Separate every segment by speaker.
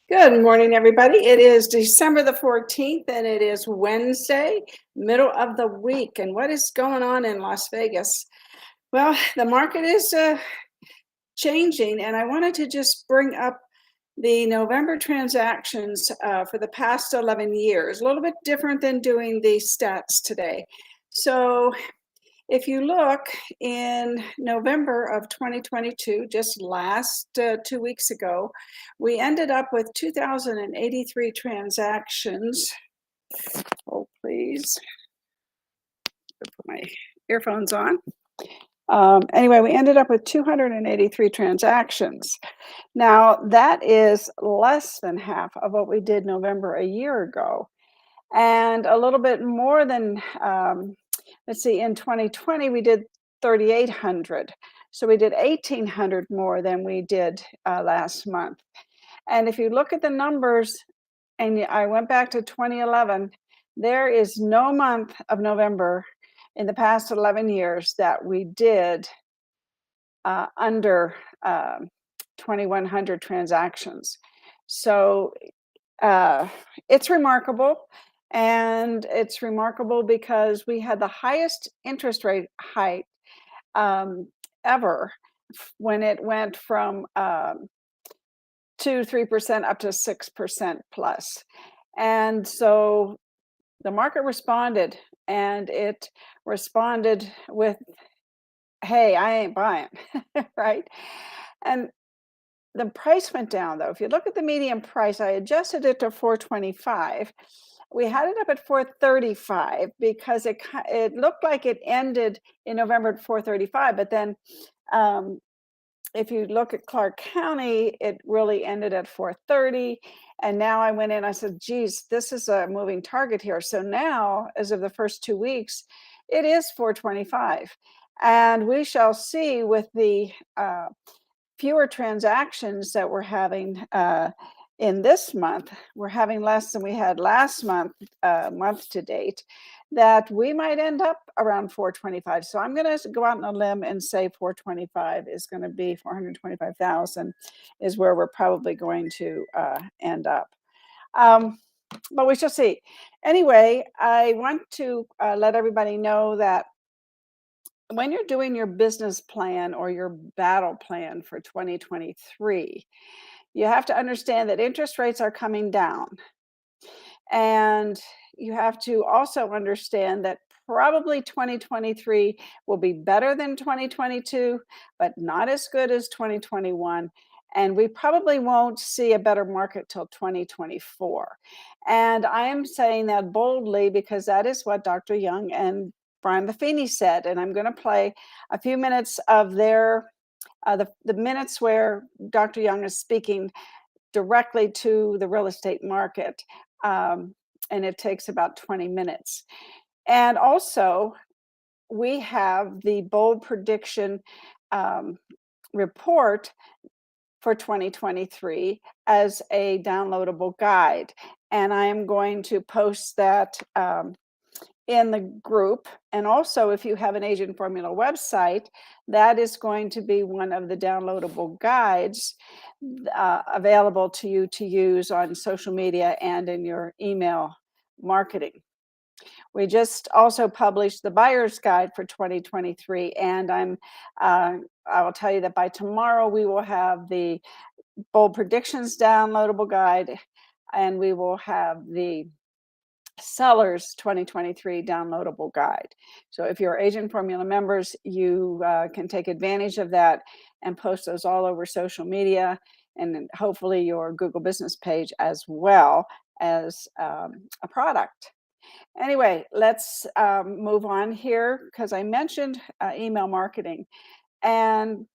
Speaker 1: Good morning, everybody. It is December the 14th, and it is Wednesday, middle of the week. And what is going on in Las Vegas? Well, the market is changing, and I wanted to just bring up the November transactions for the past 11 years, a little bit different than doing the stats today. So if you look in November of 2022, just last 2 weeks ago, we ended up with 2,083 transactions. Oh, please. Put my earphones on. Anyway, we ended up with 283 transactions. Now, that is less than half of what we did November a year ago, and a little bit more than let's see, in 2020, we did 3,800. So we did 1,800 more than we did last month. And if you look at the numbers, and I went back to 2011, there is no month of November in the past 11 years that we did under 2,100 transactions. So it's remarkable. And it's remarkable because we had the highest interest rate hike ever when it went from 2-3% up to 6% plus. And so the market responded, and it responded with, hey, I ain't buying, right? And the price went down, though. If you look at the median price, I adjusted it to 425. We had it up at 435 because it looked like it ended in November at 435, but then if you look at Clark County, it really ended at 430. And now I went in, I said, geez, this is a moving target here. So now, as of the first 2 weeks, it is 425. And we shall see with the fewer transactions that we're having in this month, we're having less than we had last month, month to date, that we might end up around 425. So I'm going to go out on a limb and say 425 is going to be 425,000 is where we're probably going to end up. But we shall see. Anyway, I want to let everybody know that when you're doing your business plan or your battle plan for 2023, you have to understand that interest rates are coming down. And you have to also understand that probably 2023 will be better than 2022, but not as good as 2021. And we probably won't see a better market till 2024. And I am saying that boldly because that is what Dr. Young and Brian Buffini said. And I'm going to play a few minutes of their the minutes where Dr. Young is speaking directly to the real estate market. And it takes about 20 minutes. And also, we have the bold prediction report for 2023 as a downloadable guide. And I am going to post that in the group. And also, if you have an Agent Formula website, that is going to be one of the downloadable guides available to you to use on social media and in your email marketing. We just also published the buyer's guide for 2023, and I will tell you that by tomorrow we will have the bold predictions downloadable guide, and we will have the Sellers 2023 downloadable guide. So if you're Agent Formula members, you can take advantage of that and post those all over social media and hopefully your Google business page as well as a product. Anyway, let's move on here because I mentioned email marketing, and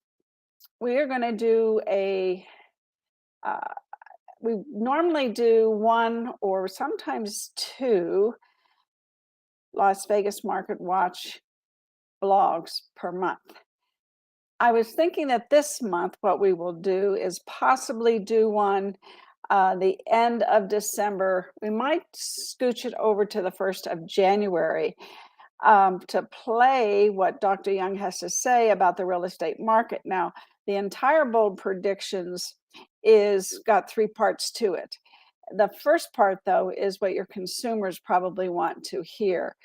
Speaker 1: we are going to do we normally do one or sometimes two Las Vegas Market Watch blogs per month. I was thinking that this month what we will do is possibly do one the end of December. We might scooch it over to the 1st of January to play what Dr. Young has to say about the real estate market. Now, the entire bold predictions is got three parts to it. The first part, though, is what your consumers probably want to hear.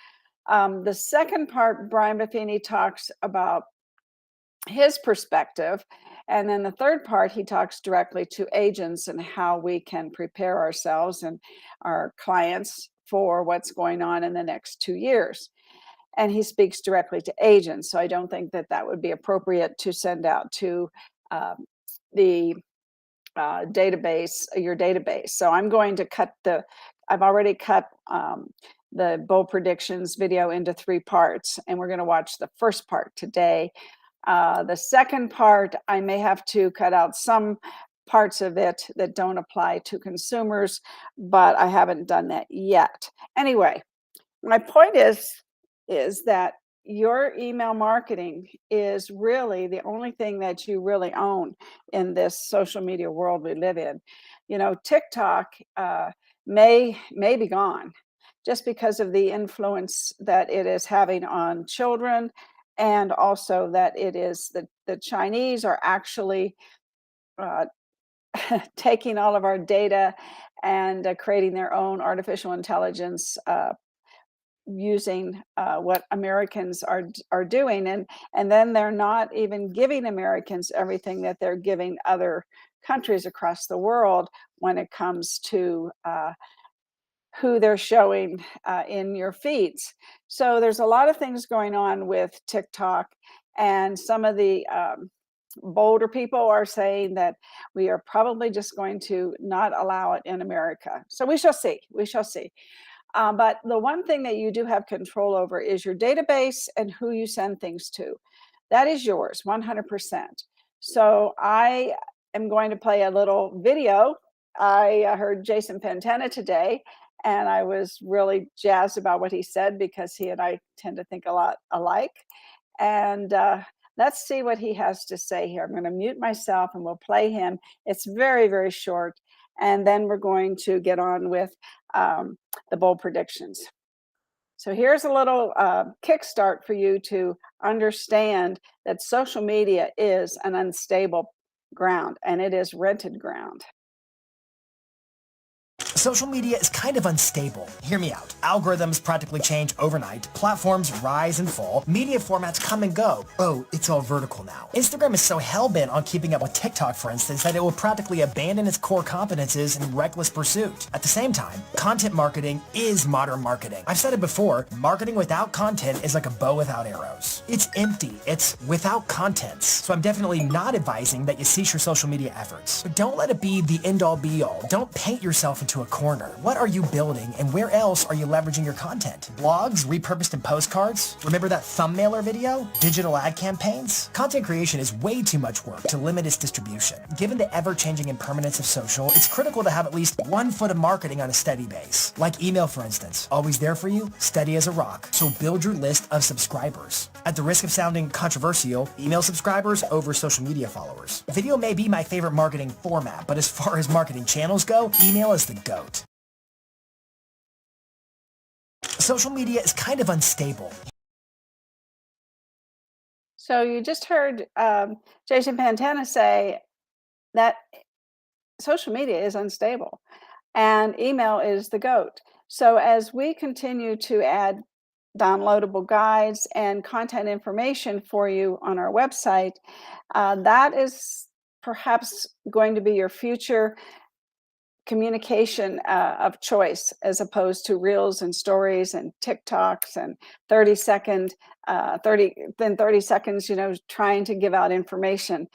Speaker 1: The second part, Brian Buffini talks about his perspective. And then the third part, he talks directly to agents and how we can prepare ourselves and our clients for what's going on in the next 2 years. And he speaks directly to agents. So I don't think that that would be appropriate to send out to the database, your database. So I'm going to I've already cut the bold predictions video into 3 parts, and we're going to watch the first part today. The second part, I may have to cut out some parts of it that don't apply to consumers, but I haven't done that yet. Anyway, my point is that your email marketing is really the only thing that you really own in this social media world we live in. You know, TikTok may be gone just because of the influence that it is having on children, and also that it is the Chinese are actually taking all of our data and creating their own artificial intelligence using what Americans are doing, and then they're not even giving Americans everything that they're giving other countries across the world when it comes to who they're showing in your feeds. So there's a lot of things going on with TikTok, and some of the bolder people are saying that we are probably just going to not allow it in America. So we shall see. We shall see. But the one thing that you do have control over is your database and who you send things to. That is yours, 100%. So I am going to play a little video. I heard Jason Pantana today, and I was really jazzed about what he said because he and I tend to think a lot alike. And let's see what he has to say here. I'm going to mute myself and we'll play him. It's very, very short. And then we're going to get on with the bold predictions. So here's a little kickstart for you to understand that social media is an unstable ground, and it is rented ground.
Speaker 2: Social media is kind of unstable. Hear me out. Algorithms practically change overnight, platforms rise and fall, media formats come and go. Oh, it's all vertical now. Instagram is so hell-bent on keeping up with TikTok, for instance, that it will practically abandon its core competences in reckless pursuit. At the same time, content marketing is modern marketing. I've said it before, marketing without content is like a bow without arrows. It's empty. It's without contents. So I'm definitely not advising that you cease your social media efforts. But don't let it be the end-all be-all. Don't paint yourself into a corner. What are you building, and where else are you leveraging your content? Blogs repurposed in postcards? Remember that thumbnailer video? Digital ad campaigns? Content creation is way too much work to limit its distribution. Given the ever-changing impermanence of social, it's critical to have at least 1 foot of marketing on a steady base. Like email, for instance. Always there for you, steady as a rock. So build your list of subscribers. At the risk of sounding controversial, email subscribers over social media followers. Video may be my favorite marketing format, but as far as marketing channels go, email is the GOAT. Social media is kind of unstable.
Speaker 1: So you just heard Jason Pantana say that social media is unstable and email is the GOAT. So as we continue to add downloadable guides and content information for you on our website, that is perhaps going to be your future communication of choice, as opposed to reels and stories and TikToks and 30 seconds, trying to give out information.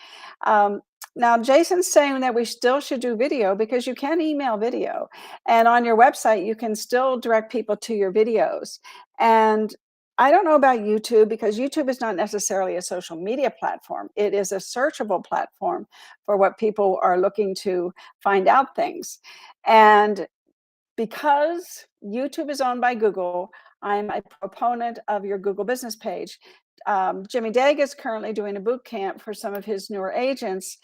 Speaker 1: Now, Jason's saying that we still should do video because you can email video, and on your website, you can still direct people to your videos. And I don't know about YouTube, because YouTube is not necessarily a social media platform. It is a searchable platform for what people are looking to find out things. And because YouTube is owned by Google, I'm a proponent of your Google business page. Jimmy Dague is currently doing a boot camp for some of his newer agents,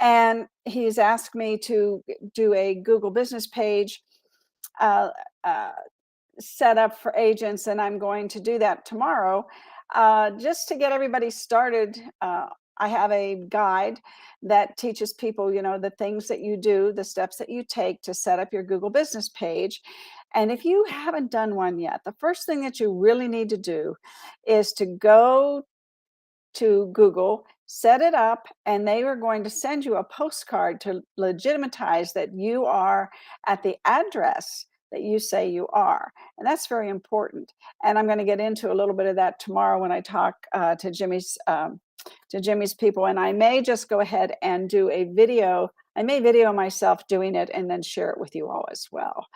Speaker 1: and he's asked me to do a Google business page set up for agents, and I'm going to do that tomorrow, just to get everybody started I have a guide that teaches people, the things that you do, the steps that you take to set up your Google business page. And if you haven't done one yet, the first thing that you really need to do is to go to Google, set it up, and they are going to send you a postcard to legitimize that you are at the address that you say you are. And that's very important. And I'm going to get into a little bit of that tomorrow when I talk to Jimmy's people. And I may just go ahead and do a video. I may video myself doing it and then share it with you all as well,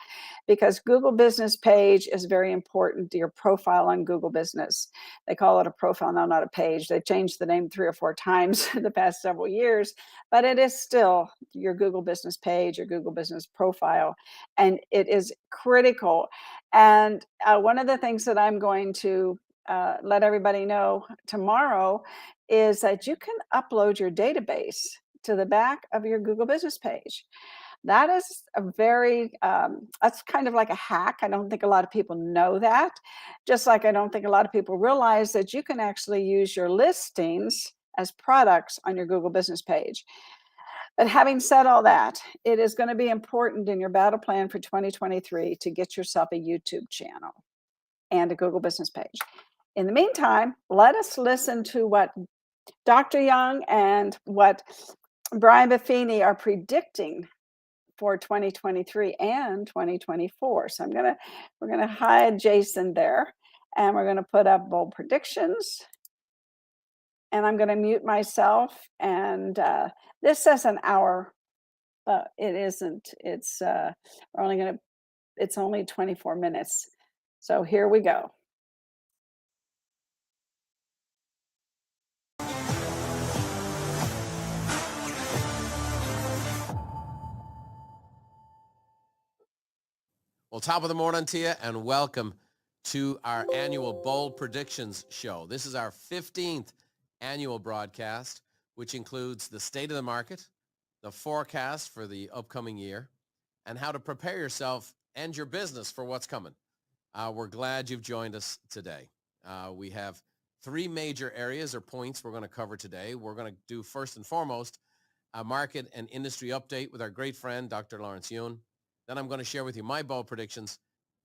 Speaker 1: because Google business page is very important to your profile on Google business. They call it a profile now, not a page. They've changed the name 3 or 4 times in the past several years, but it is still your Google business page, your Google business profile, and it is critical. And one of the things that I'm going to let everybody know tomorrow is that you can upload your database to the back of your Google business page. That is a very, that's kind of like a hack. I don't think a lot of people know that. Just like I don't think a lot of people realize that you can actually use your listings as products on your Google business page. But having said all that, it is going to be important in your battle plan for 2023 to get yourself a YouTube channel and a Google business page. In the meantime, let us listen to what Dr. Young and what Brian Buffini are predicting for 2023 and 2024. So we're gonna hide Jason there, and we're gonna put up bold predictions. And I'm gonna mute myself. And this says an hour, but it isn't. It's it's only 24 minutes. So here we go.
Speaker 3: Well, top of the morning to you, and welcome to our annual Bold Predictions show. This is our 15th annual broadcast, which includes the state of the market, the forecast for the upcoming year, and how to prepare yourself and your business for what's coming. We're glad you've joined us today. We have 3 major areas or points we're going to cover today. We're going to do, first and foremost, a market and industry update with our great friend, Dr. Lawrence Yun. Then I'm going to share with you my bold predictions,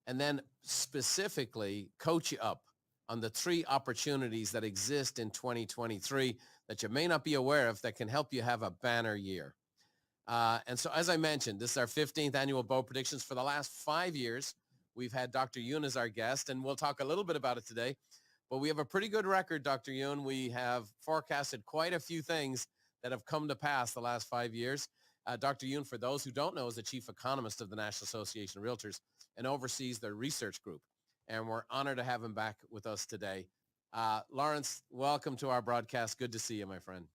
Speaker 3: and then specifically coach you up on the 3 opportunities that exist in 2023 that you may not be aware of that can help you have a banner year. And so, as I mentioned, this is our 15th annual bold predictions. For the last 5 years, we've had Dr. Yun as our guest, and we'll talk a little bit about it today. But we have a pretty good record, Dr. Yun. We have forecasted quite a few things that have come to pass the last 5 years. Dr. Yun, for those who don't know, is the chief economist of the National Association of Realtors and oversees their research group. And we're honored to have him back with us today. Lawrence, welcome to our broadcast. Good to see you, my friend.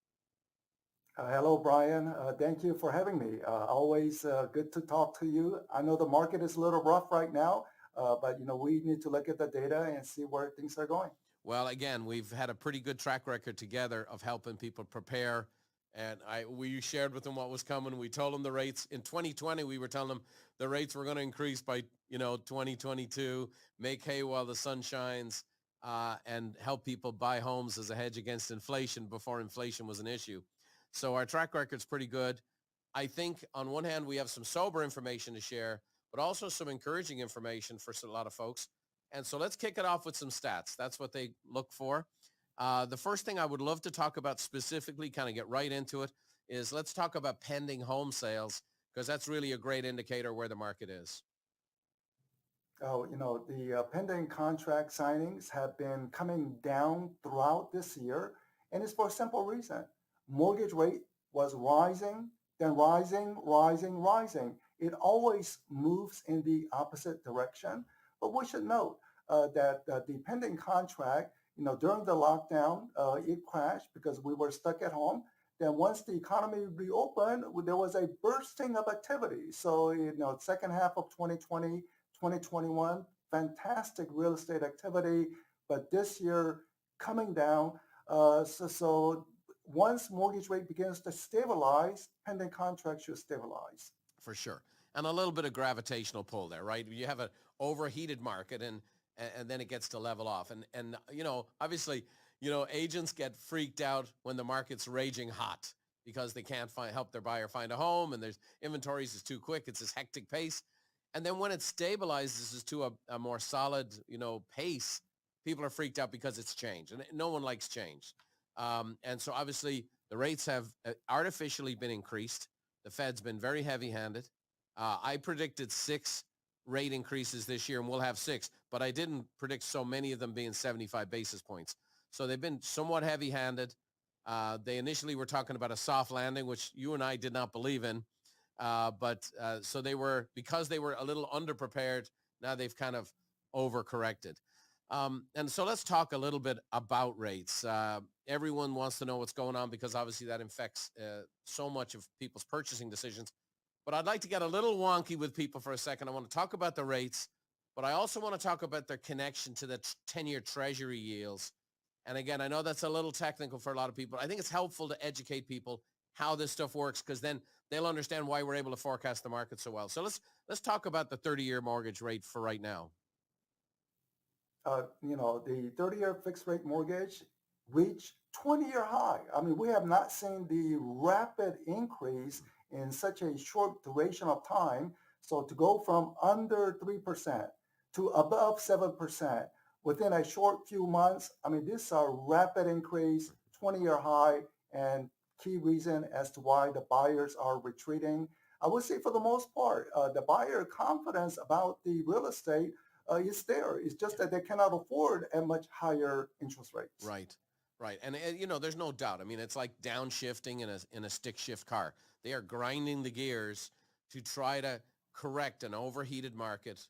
Speaker 4: Hello, Brian. Thank you for having me. Always good to talk to you. I know the market is a little rough right now, but we need to look at the data and see where things are going.
Speaker 3: Well, again, we've had a pretty good track record together of helping people prepare. And we shared with them what was coming. We told them the rates in 2020. We were telling them the rates were going to increase by 2022. Make hay while the sun shines, and help people buy homes as a hedge against inflation before inflation was an issue. So our track record's pretty good. I think on one hand we have some sober information to share, but also some encouraging information for a lot of folks. And so let's kick it off with some stats. That's what they look for. The first thing I would love to talk about specifically, kind of get right into it, is let's talk about pending home sales, because that's really a great indicator where the market is.
Speaker 4: Oh, the pending contract signings have been coming down throughout this year, and it's for a simple reason. Mortgage rate was rising, then rising, rising, rising. It always moves in the opposite direction. But we should note that the pending contract, during the lockdown, it crashed because we were stuck at home. Then once the economy reopened, there was a bursting of activity. So, second half of 2020, 2021, fantastic real estate activity. But this year coming down. So once mortgage rate begins to stabilize, pending contracts should stabilize.
Speaker 3: For sure. And a little bit of gravitational pull there, right? You have an overheated market, and then it gets to level off. And obviously, Agents get freaked out when the market's raging hot because they can't help their buyer find a home, and there's inventories is too quick. It's this hectic pace. And then when it stabilizes to a more solid, pace, people are freaked out because it's change, and no one likes change. And so obviously the rates have artificially been increased. The Fed's been very heavy-handed. I predicted 6 rate increases this year, and we'll have 6, but I didn't predict so many of them being 75 basis points. So they've been somewhat heavy-handed. They initially were talking about a soft landing, which you and I did not believe in. But so because they were a little underprepared, now they've kind of overcorrected. And so let's talk a little bit about rates. Everyone wants to know what's going on because obviously that affects so much of people's purchasing decisions. But I'd like to get a little wonky with people for a second. I want to talk about the rates, but I also want to talk about their connection to the 10-year treasury yields. And again, I know that's a little technical for a lot of people. I think it's helpful to educate people how this stuff works, because then they'll understand why we're able to forecast the market so well. So let's talk about the 30-year mortgage rate for right now.
Speaker 4: The 30-year fixed rate mortgage reached 20-year high. I mean, we have not seen the rapid increase in such a short duration of time. So to go from under 3% to above 7% within a short few months, I mean, this is a rapid increase, 20-year high, and key reason as to why the buyers are retreating. I would say for the most part, the buyer confidence about the real estate is there. It's just that they cannot afford a much higher interest rates.
Speaker 3: Right. And there's no doubt. I mean, it's like downshifting in a stick shift car. They are grinding the gears to try to correct an overheated market.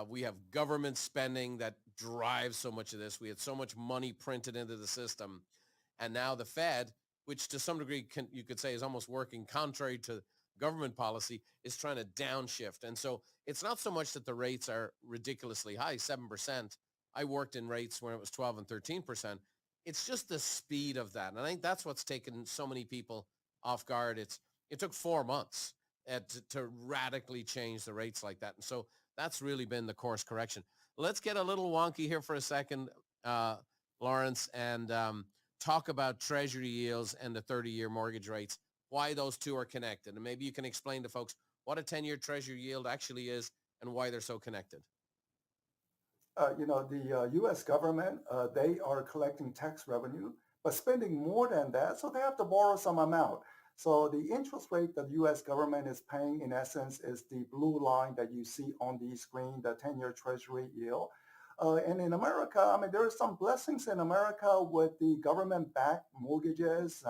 Speaker 3: We have government spending that drives so much of this. We had so much money printed into the system. And now the Fed, which to some degree you could say is almost working contrary to government policy, is trying to downshift. And so it's not so much that the rates are ridiculously high, 7%. I worked in rates when it was 12 and 13%. It's just the speed of that. And I think that's what's taken so many people off guard. It took 4 months to radically change the rates like that. And so that's really been the course correction. Let's get a little wonky here for a second, Lawrence, and talk about treasury yields and the 30-year mortgage rates, why those two are connected. And maybe you can explain to folks what a 10-year treasury yield actually is and why they're so connected.
Speaker 4: The U.S. government, they are collecting tax revenue, but spending more than that, so they have to borrow some amount. So the interest rate that the U.S. government is paying, in essence, is the blue line that you see on the screen, the 10-year treasury yield. And in America, I mean, there are some blessings in America with the government-backed mortgages.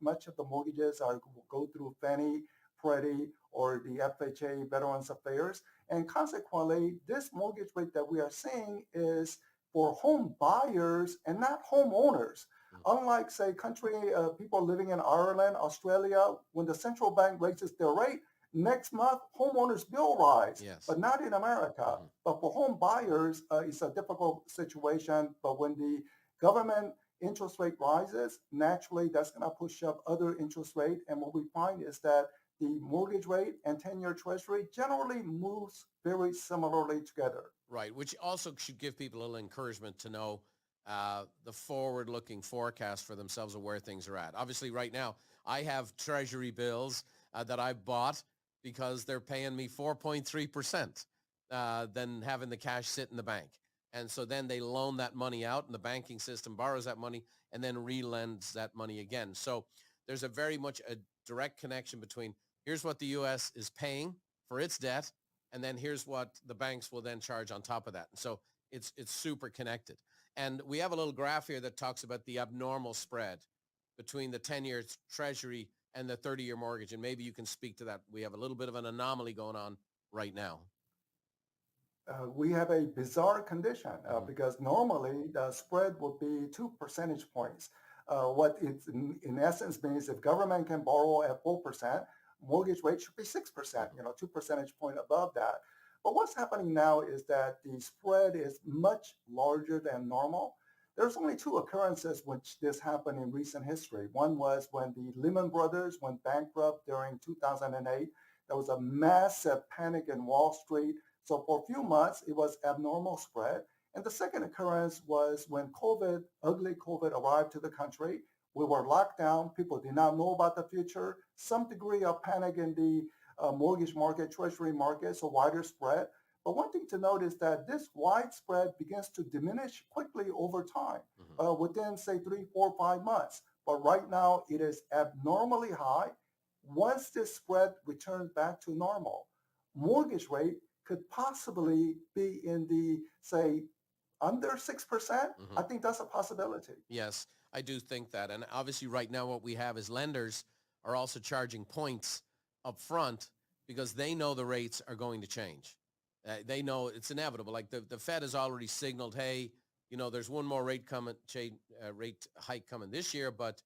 Speaker 4: Much of the mortgages go through Fannie, Freddie, or the FHA, Veterans Affairs. And consequently, this mortgage rate that we are seeing is for home buyers and not homeowners. Unlike, say, people living in Ireland, Australia, when the central bank raises their rate, next month, homeowners' bill rise,
Speaker 3: Yes.
Speaker 4: but not in America.
Speaker 3: Mm-hmm.
Speaker 4: But for home buyers, it's a difficult situation. But when the government interest rate rises, naturally, that's going to push up other interest rate. And what we find is that the mortgage rate and 10-year treasury generally moves very similarly together.
Speaker 3: Right, which also should give people a little encouragement to know the forward-looking forecast for themselves of where things are at. Obviously, right now, I have treasury bills that I bought because they're paying me 4.3% than having the cash sit in the bank. And so then they loan that money out, and the banking system borrows that money and then relends that money again. So there's a very much a direct connection between here's what the U.S. is paying for its debt, and then here's what the banks will then charge on top of that. And so it's super connected. And we have a little graph here that talks about the abnormal spread between the 10-year treasury and the 30-year mortgage. And maybe you can speak to that. We have a little bit of an anomaly going on right now.
Speaker 4: We have a bizarre condition because normally the spread would be 2 percentage points. What it in essence means if government can borrow at 4%, mortgage rate should be 6%, 2 percentage point above that. But what's happening now is that the spread is much larger than normal. There's only 2 occurrences which this happened in recent history. One was when the Lehman Brothers went bankrupt during 2008. There was a massive panic in Wall Street. So for a few months, it was abnormal spread. And the second occurrence was when ugly COVID arrived to the country. We were locked down. People did not know about the future. Some degree of panic in the mortgage market, treasury market, so wider spread. But one thing to note is that this wide spread begins to diminish quickly over time, within say 3, 4, 5 months. But right now it is abnormally high. Once this spread returns back to normal, mortgage rate could possibly be in the say under 6%. I think that's a possibility.
Speaker 3: Yes, I do think that. And obviously right now what we have is lenders are also charging points up front because they know the rates are going to change. They know it's inevitable. Like the Fed has already signaled, hey, there's one more rate hike coming this year, but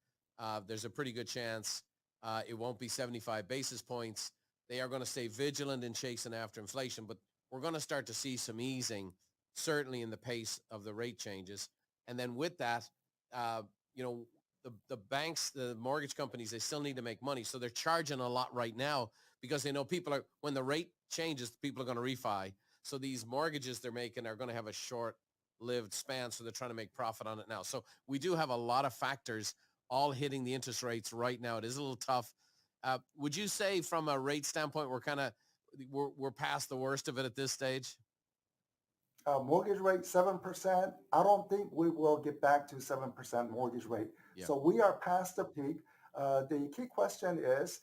Speaker 3: there's a pretty good chance it won't be 75 basis points. They are going to stay vigilant in chasing after inflation, but we're going to start to see some easing, certainly in the pace of the rate changes. And then with that, the banks, the mortgage companies, they still need to make money. So they're charging a lot right now because they know when the rate changes, people are going to refi. So these mortgages they're making are going to have a short-lived span. So they're trying to make profit on it now. So we do have a lot of factors all hitting the interest rates right now. It is a little tough. Would you say from a rate standpoint, we're past the worst of it at this stage?
Speaker 4: Mortgage rate 7%. I don't think we will get back to 7% mortgage rate.
Speaker 3: Yeah.
Speaker 4: So we are past the peak. The key question is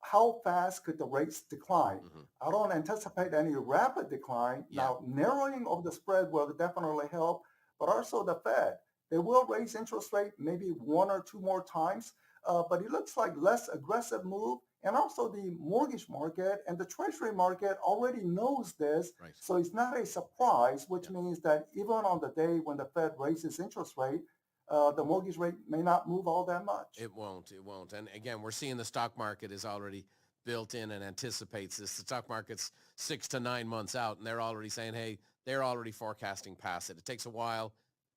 Speaker 4: how fast could the rates decline? I don't anticipate any rapid decline.
Speaker 3: Yeah.
Speaker 4: Now, narrowing of the spread will definitely help, but also the Fed. They will raise interest rate maybe 1 or 2 more times, but it looks like less aggressive move. And also the mortgage market and the treasury market already knows this.
Speaker 3: Right.
Speaker 4: So it's not a surprise, which means that even on the day when the Fed raises interest rate, the mortgage rate may not move all that much.
Speaker 3: It won't. And again, we're seeing the stock market is already built in and anticipates this. The stock market's 6 to 9 months out, and they're already saying, hey, they're already forecasting past it. It takes a while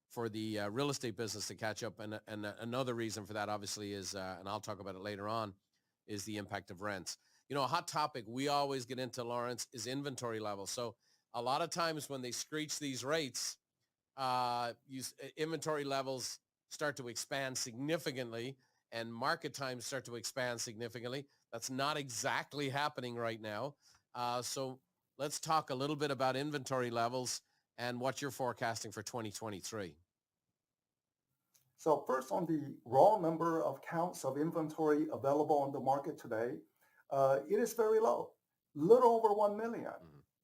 Speaker 3: for the real estate business to catch up. And another reason for that, obviously, is, and I'll talk about it later on, is the impact of rents. A hot topic we always get into, Lawrence, is inventory levels. So a lot of times when they screech these rates, inventory levels start to expand significantly and market times start to expand significantly. That's not exactly happening right now. So let's talk a little bit about inventory levels and what you're forecasting for 2023.
Speaker 4: So first on the raw number of counts of inventory available on the market today, it is very low, little over 1 million.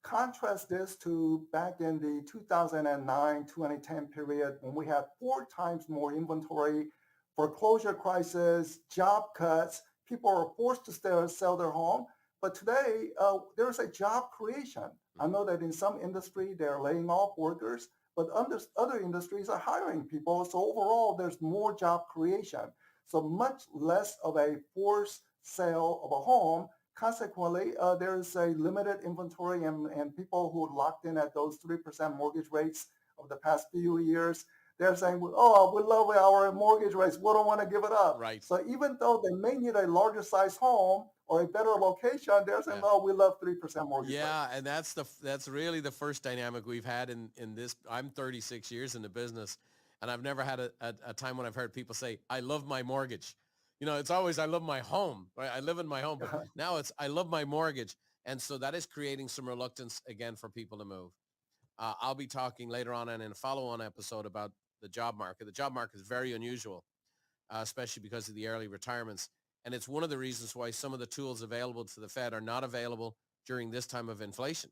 Speaker 4: Contrast this to back in the 2009-2010 period when we had 4 times more inventory, foreclosure crisis, job cuts, people are forced to sell their home. But today, there's a job creation. I know that in some industry, they're laying off workers, but other industries are hiring people. So overall, there's more job creation. So much less of a forced sale of a home. Consequently, there's a limited inventory and people who are locked in at those 3% mortgage rates of the past few years, they're saying, oh, we love our mortgage rates. We don't want to give it up.
Speaker 3: Right.
Speaker 4: So even though they may need a larger size home or a better location, they're saying, oh, we love 3% mortgage rates.
Speaker 3: Yeah, and that's really the first dynamic we've had in this. I'm 36 years in the business, and I've never had a time when I've heard people say, I love my mortgage. It's always, I love my home, right? I live in my home, but now it's, I love my mortgage. And so that is creating some reluctance again for people to move. I'll be talking later on and in a follow-on episode about the job market. The job market is very unusual, especially because of the early retirements. And it's one of the reasons why some of the tools available to the Fed are not available during this time of inflation.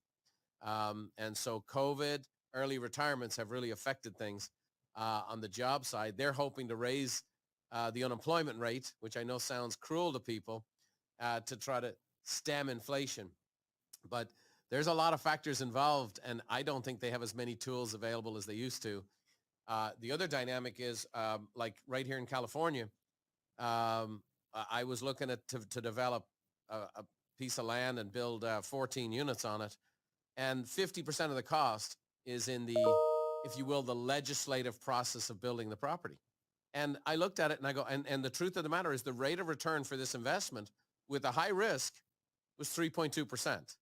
Speaker 3: And so COVID, early retirements have really affected things on the job side. They're hoping to raise the unemployment rate, which I know sounds cruel to people, to try to stem inflation. But there's a lot of factors involved, and I don't think they have as many tools available as they used to. The other dynamic is, like right here in California, I was looking at to develop a piece of land and build 14 units on it, and 50% of the cost is in the, if you will, the legislative process of building the property. And I looked at it and I go, and the truth of the matter is the rate of return for this investment with a high risk was 3.2%.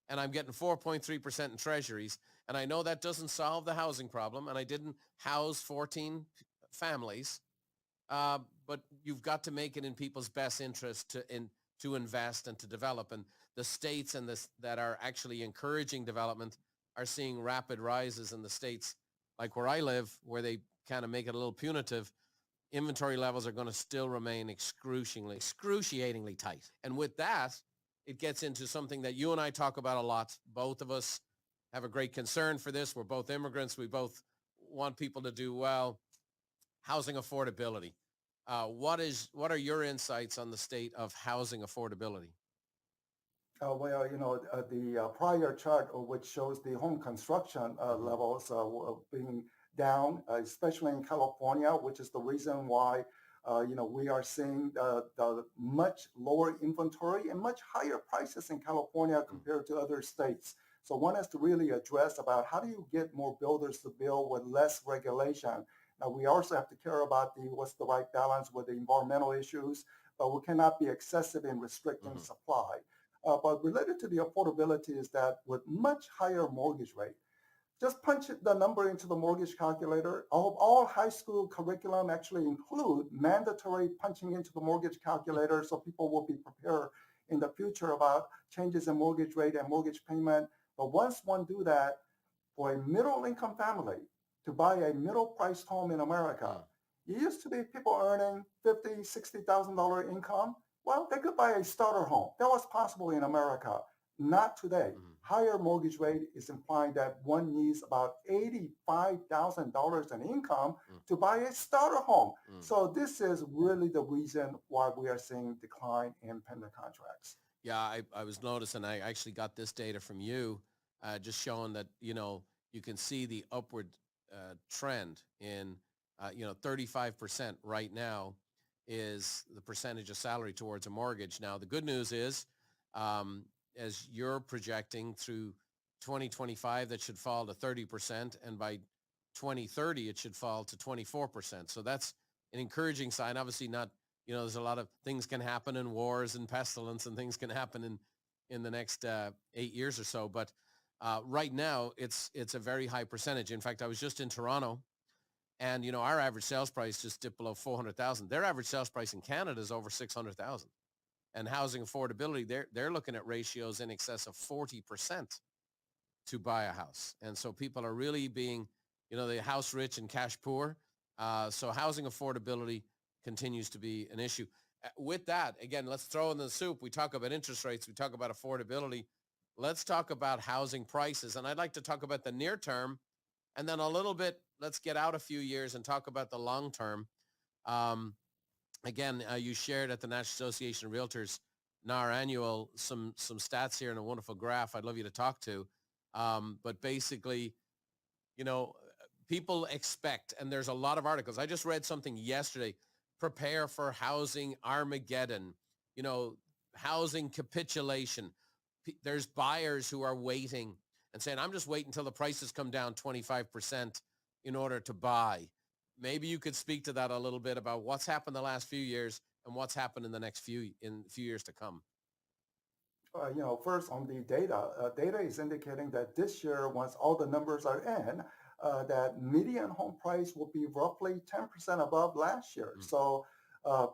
Speaker 3: and I'm getting 4.3% in treasuries. And I know that doesn't solve the housing problem, and I didn't house 14 families, but you've got to make it in people's best interest to invest and to develop. And the states that are actually encouraging development are seeing rapid rises in the states like where I live, where they kind of make it a little punitive. Inventory levels are going to still remain excruciatingly tight. And with that, it gets into something that you and I talk about a lot. Both of us have a great concern for this. We're both immigrants. We both want people to do well. Housing affordability. What are your insights on the state of housing affordability?
Speaker 4: Well, the prior chart, which shows the home construction levels being down, especially in California, which is the reason why, we are seeing the much lower inventory and much higher prices in California compared to other states. So one has to really address about how do you get more builders to build with less regulation. Now, we also have to care about what's the right balance with the environmental issues, but we cannot be excessive in restricting supply. But related to the affordability is that with much higher mortgage rate, just punch the number into the mortgage calculator. All high school curriculum actually include mandatory punching into the mortgage calculator so people will be prepared in the future about changes in mortgage rate and mortgage payment. But once one do that, for a middle income family to buy a middle priced home in America, it used to be people earning $50,000, $60,000 income. Well, they could buy a starter home. That was possible in America. Not today. Higher mortgage rate is implying that one needs about $85,000 in income to buy a starter home. So this is really the reason why we are seeing decline in pending contracts.
Speaker 3: Yeah, I was noticing, I actually got this data from you, just showing that, you can see the upward trend in, 35% right now is the percentage of salary towards a mortgage. Now, the good news is, as you're projecting through 2025, that should fall to 30%, and by 2030, it should fall to 24%. So that's an encouraging sign. Obviously not, there's a lot of things can happen in wars and pestilence, and things can happen in the next 8 years or so. But right now, it's a very high percentage. In fact, I was just in Toronto, and our average sales price just dipped below 400,000. Their average sales price in Canada is over 600,000. And housing affordability, they're looking at ratios in excess of 40% to buy a house. And so people are really being, the house rich and cash poor. So housing affordability continues to be an issue. With that, again, let's throw in the soup. We talk about interest rates. We talk about affordability. Let's talk about housing prices. And I'd like to talk about the near term, and then a little bit, let's get out a few years and talk about the long term. Again, you shared at the National Association of Realtors, NAR Annual, some stats here and a wonderful graph I'd love you to talk to. But basically, people expect, and there's a lot of articles. I just read something yesterday, prepare for housing Armageddon, housing capitulation. There's buyers who are waiting and saying, I'm just waiting until the prices come down 25% in order to buy. Maybe you could speak to that a little bit about what's happened the last few years and what's happened in the next few years to come.
Speaker 4: First on the data, data is indicating that this year, once all the numbers are in, that median home price will be roughly 10% above last year. So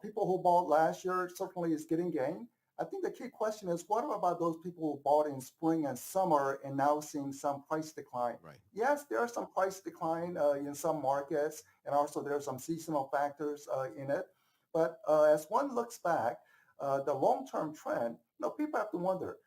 Speaker 4: people who bought last year certainly is getting gain. I think the key question is, what about those people who bought in spring and summer and now seeing some price decline?
Speaker 3: Right.
Speaker 4: Yes, there are some price decline in some markets, and also there are some seasonal factors in it. But as one looks back, the long-term trend, people have to wonder,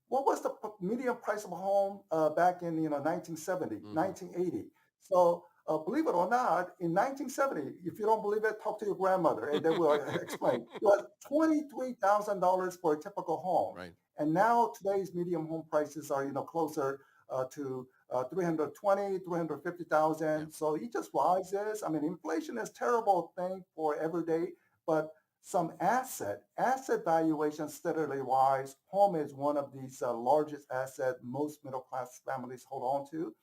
Speaker 4: what was the median price of a home back in 1970, 1980? So believe it or not, in 1970, if you don't believe it, talk to your grandmother and they will explain. It was $23,000 for a typical home.
Speaker 3: Right.
Speaker 4: And now today's median home prices are closer to 320, 350,000.
Speaker 3: Yeah.
Speaker 4: So it just rises. I mean, inflation is a terrible thing for every day, but some asset valuations steadily rise. Home is one of these largest asset most middle class families hold on to.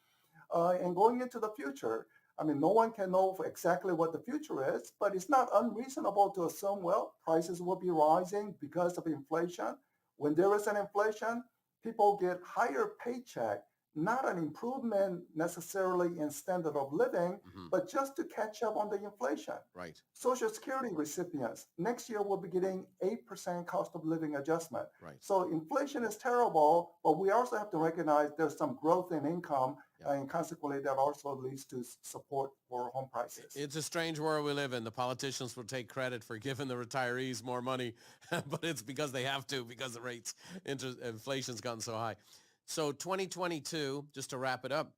Speaker 4: And going into the future, I mean, no one can know for exactly what the future is, but it's not unreasonable to assume, well, prices will be rising because of inflation. When there is an inflation, people get higher paycheck, not an improvement necessarily in standard of living,
Speaker 3: Hmm.
Speaker 4: but just to catch up on the inflation.
Speaker 3: Right.
Speaker 4: Social Security recipients next year will be getting 8% cost of living adjustment.
Speaker 3: Right.
Speaker 4: So inflation is terrible, but we also have to recognize there's some growth in income,
Speaker 3: Yeah.
Speaker 4: and consequently that also leads to support for home prices.
Speaker 3: It's a strange world we live in. The politicians will take credit for giving the retirees more money, but it's because they have to, because the rates, inflation's gotten so high. So 2022, just to wrap it up,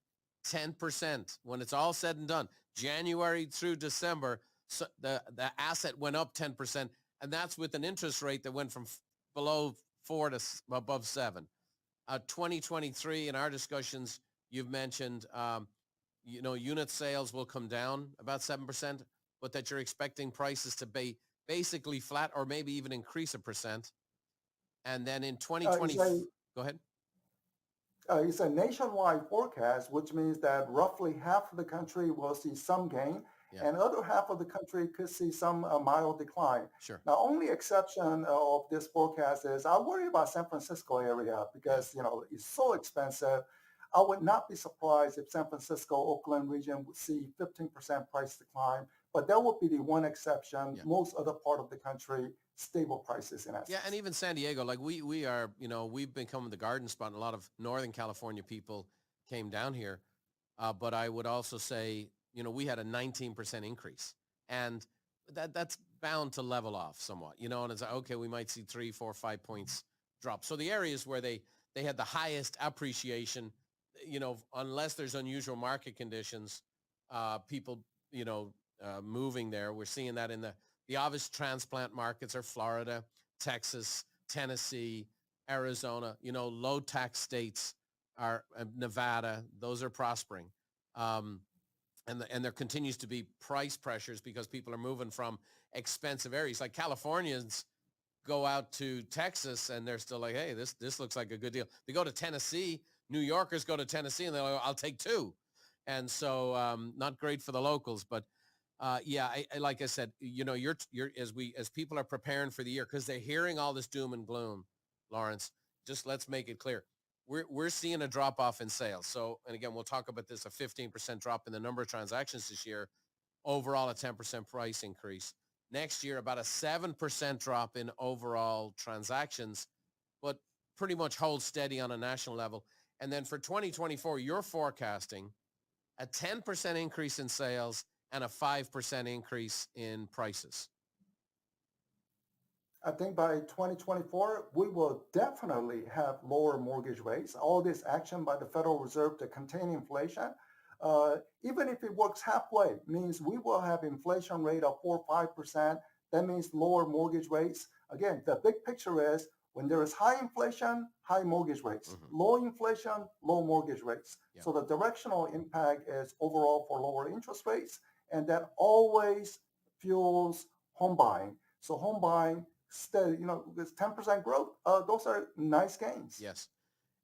Speaker 3: 10% when it's all said and done, January through December, so the asset went up 10%, and that's with an interest rate that went from below 4 to above 7. 2023, in our discussions, you've mentioned, unit sales will come down about 7%, but that you're expecting prices to be basically flat or maybe even increase 1%. And then in
Speaker 4: Uh,
Speaker 3: 2020,
Speaker 4: it's a
Speaker 3: go ahead.
Speaker 4: it's a nationwide forecast, which means that roughly half of the country will see some gain,
Speaker 3: Yeah,
Speaker 4: and other half of the country could see some mild decline.
Speaker 3: sure.
Speaker 4: Now, only exception of this forecast is I worry about San Francisco area
Speaker 3: Yeah,
Speaker 4: because it's so expensive. I would not be surprised if San Francisco, Oakland region would see 15% price decline, but that would be the one exception.
Speaker 3: yeah.
Speaker 4: Most other part of the country, stable prices in
Speaker 3: Yeah, and
Speaker 4: essence.
Speaker 3: even San Diego, like we are, we've become the garden spot, and a lot of Northern California people came down here. But I would also say, we had a 19% increase, and that's bound to level off somewhat, and it's like, okay, we might see 3, 4, 5 points drop. So the areas where they had the highest appreciation, unless there's unusual market conditions, people, moving there. We're seeing that in the obvious transplant markets are Florida, Texas, Tennessee, Arizona, low tax states are Nevada. Those are prospering. Um, and there continues to be price pressures because people are moving from expensive areas. Like Californians go out to Texas and they're still like, hey, this looks like a good deal. They go to Tennessee. New Yorkers go to Tennessee and they're like, I'll take 2. And so not great for the locals, but yeah, like I said, you're as people are preparing for the year because they're hearing all this doom and gloom, Lawrence. Just let's make it clear. We're seeing a drop off in sales. So, and again, we'll talk about this, a 15% drop in the number of transactions this year, overall a 10% price increase. Next year, about a 7% drop in overall transactions, but pretty much hold steady on a national level. And then for 2024, you're forecasting a 10% increase in sales and a 5% increase in prices.
Speaker 4: I think by 2024, we will definitely have lower mortgage rates. All this action by the Federal Reserve to contain inflation, even if it works halfway, means we will have inflation rate of 4 or 5%. That means lower mortgage rates. Again, the big picture is when there is high inflation, high mortgage rates.
Speaker 3: Mhm.
Speaker 4: Low inflation, low mortgage rates.
Speaker 3: Yeah.
Speaker 4: So the directional impact is overall for lower interest rates, and that always fuels home buying. So home buying steady, with 10% growth, those are nice gains.
Speaker 3: Yes.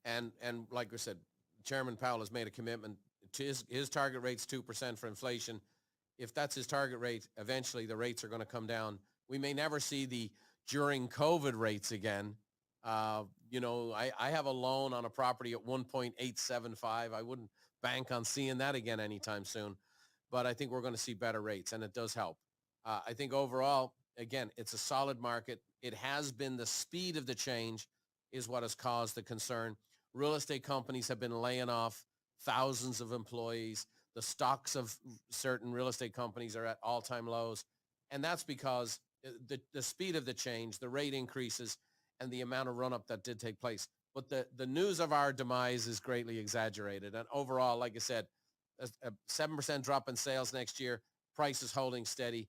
Speaker 3: And like I said, Chairman Powell has made a commitment to his target rate's 2% for inflation. If that's his target rate, eventually the rates are going to come down. We may never see the during COVID rates again. I have a loan on a property at 1.875. I wouldn't bank on seeing that again anytime soon, but I think we're going to see better rates, and it does help. I think overall, again, it's a solid market. It has been the speed of the change is what has caused the concern. Real estate companies have been laying off thousands of employees. The stocks of certain real estate companies are at all-time lows. And that's because the speed of the change, the rate increases, and the amount of run-up that did take place. But the news of our demise is greatly exaggerated. And overall, like I said, a 7% drop in sales next year, prices holding steady,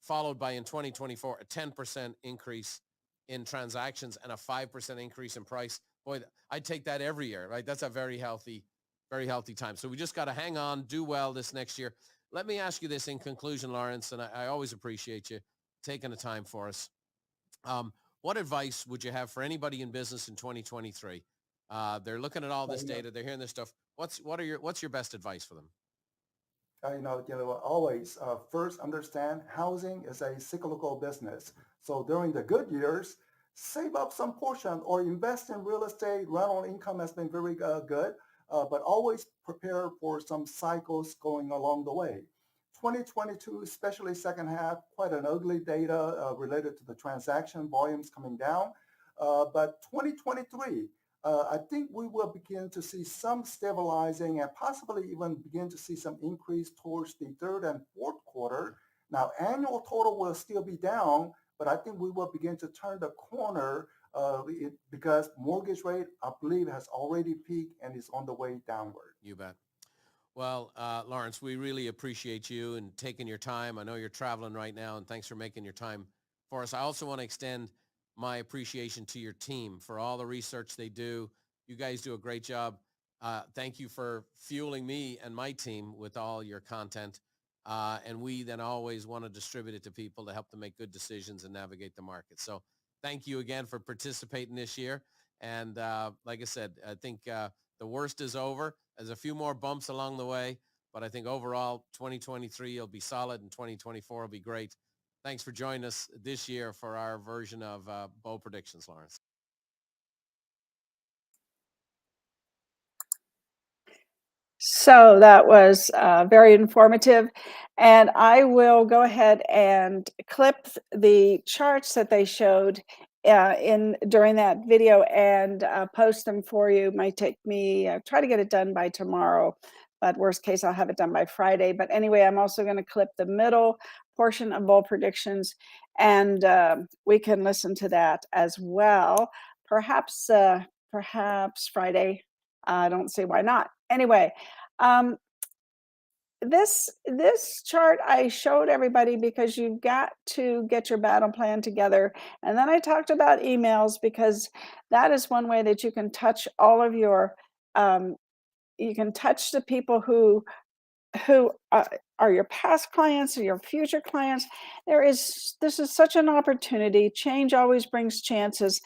Speaker 3: followed by in 2024, a 10% increase in transactions and a 5% increase in price. Boy, I'd take that every year, right? That's a very healthy time. So we just got to hang on, do well this next year. Let me ask you this in conclusion, Lawrence, and I always appreciate you taking the time for us. What advice would you have for anybody in business in 2023? They're looking at all
Speaker 4: But,
Speaker 3: this data, they're hearing this stuff. What's your best advice for them?
Speaker 4: always first understand housing is a cyclical business. So during the good years, save up some portion or invest in real estate. Rental income has been very good, but always prepare for some cycles going along the way. 2022, especially second half, quite an ugly data related to the transaction volumes coming down. But 2023, I think we will begin to see some stabilizing and possibly even begin to see some increase towards the third and fourth quarter. Now, annual total will still be down, but I think we will begin to turn the corner because mortgage rate, I believe, has already peaked and is on the way downward.
Speaker 3: You bet. Well, Lawrence, we really appreciate you and taking your time. I know you're traveling right now, and thanks for making your time for us. I also want to extend my appreciation to your team for all the research they do. You guys do a great job. Thank you for fueling me and my team with all your content. And we then always want to distribute it to people to help them make good decisions and navigate the market. So thank you again for participating this year. And like I said, I think the worst is over. There's a few more bumps along the way, but I think overall 2023 will be solid and 2024 will be great. Thanks for joining us this year for our version of bold predictions, Lawrence.
Speaker 1: So that was very informative. And I will go ahead and clip the charts that they showed during that video and post them for you. Might take me, try to get it done by tomorrow, but worst case, I'll have it done by Friday. But anyway, I'm also going to clip the middle portion of bold predictions, and we can listen to that as well. Perhaps Friday. I don't see why not. Anyway, this chart I showed everybody because you've got to get your battle plan together. And then I talked about emails because that is one way that you can touch all of your, you can touch the people who are your past clients or your future clients. This is such an opportunity. Change always brings chances,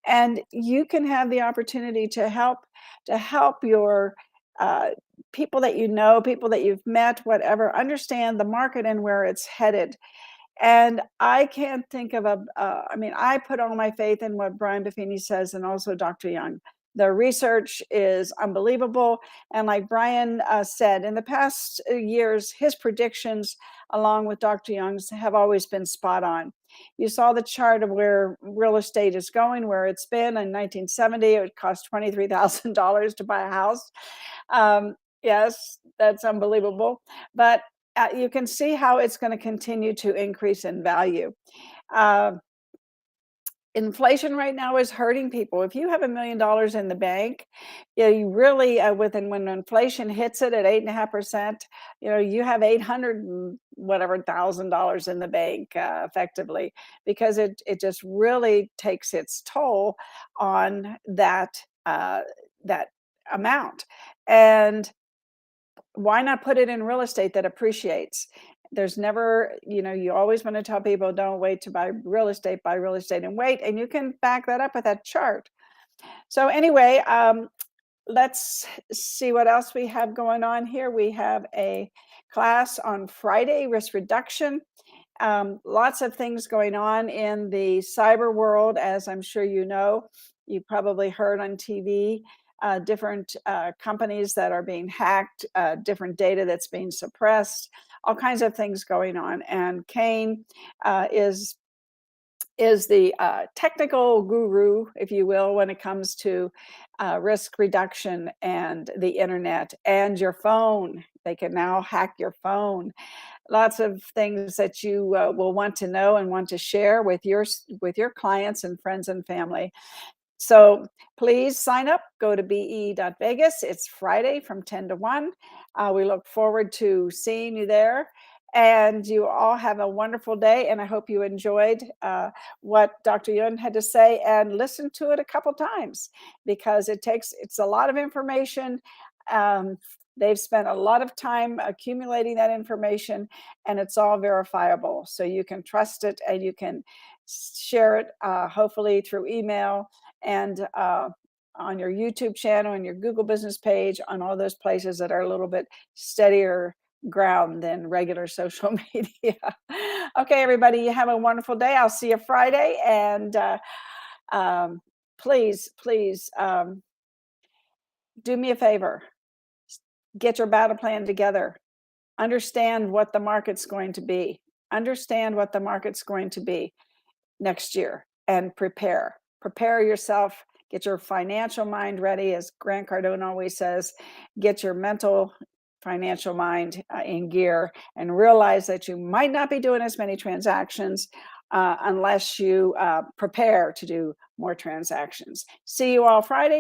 Speaker 1: and you can have the opportunity to help your people that you know, people that you've met, whatever, understand the market and where it's headed. And I can't think of I mean, I put all my faith in what Brian Buffini says and also Dr. Young. The research is unbelievable. And like Brian said, in the past years, his predictions, along with Dr. Young's, have always been spot on. You saw the chart of where real estate is going, where it's been in 1970. It would cost $23,000 to buy a house. Yes, that's unbelievable. But you can see how it's going to continue to increase in value. Inflation right now is hurting people. If you have $1 million in the bank, you really, when inflation hits it at 8.5%, you have 800 and whatever $1,000 in the bank effectively, because it just really takes its toll on that amount. And why not put it in real estate that appreciates? There's never, you always want to tell people, don't wait to buy real estate and wait. And you can back that up with that chart. So anyway, let's see what else we have going on here. We have a class on Friday, risk reduction. Lots of things going on in the cyber world, as I'm sure you know. You probably heard on TV. Different companies that are being hacked, different data that's being suppressed, all kinds of things going on. And Kane is the technical guru, if you will, when it comes to risk reduction and the internet and your phone. They can now hack your phone. Lots of things that you will want to know and want to share with your clients and friends and family. So please sign up, go to be.vegas. It's Friday from 10 to 1. We look forward to seeing you there. And you all have a wonderful day. And I hope you enjoyed what Dr. Yun had to say and listen to it a couple times, because it's a lot of information. They've spent a lot of time accumulating that information, and it's all verifiable. So you can trust it and you can share it, hopefully through email and on your YouTube channel and your Google business page, on all those places that are a little bit steadier ground than regular social media. Okay, everybody, you have a wonderful day. I'll see you Friday, and Please, please, do me a favor. Get your battle plan together. Understand what the market's going to be. Understand what the market's going to be next year and prepare. Prepare yourself. Get your financial mind ready, as Grant Cardone always says. Get your mental financial mind in gear, and realize that you might not be doing as many transactions unless you prepare to do more transactions. See you all Friday.